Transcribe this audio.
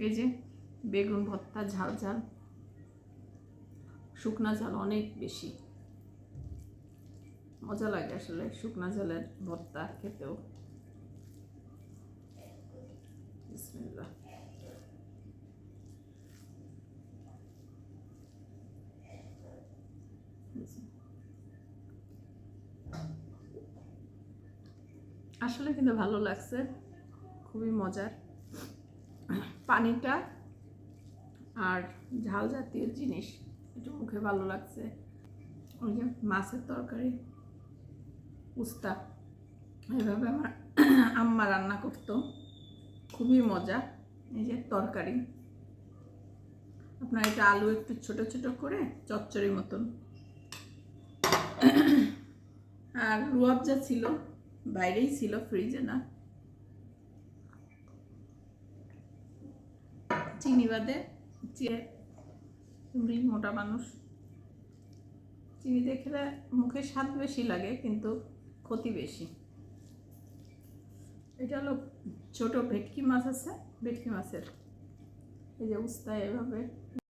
এই যে বেগুন ভর্তা, ঝাল ঝাল, শুকনা ঝাল অনেক বেশি মজা লাগে আসলে শুকনা ঝালের ভর্তা খেতেও। বিসমিল্লাহ। আসলে কিন্তু ভালো লাগছে, খুবই মজার। পানিটা আর ঝাল জাতীয় জিনিস একটু মুখে ভালো লাগছে। ওই যে মাছের তরকারি, উস্তা, এভাবে আমার আম্মা রান্না করতো, খুবই মজা। এই যে তরকারি, আপনার এটা আলু একটু ছোট ছোট করে চচ্চড়ি মতন। আর রুয়াবজা ছিল, বাইরেই ছিল, ফ্রিজে না। চিনি বাদে, তুমি মোটা মানুষ, চিনি দিয়ে খেলে মুখে স্বাদ বেশি লাগে কিন্তু ক্ষতি বেশি। এটা হলো ছোট ভেটকি মাছ আছে, ভেটকি মাছের এই যে উস্তা এভাবে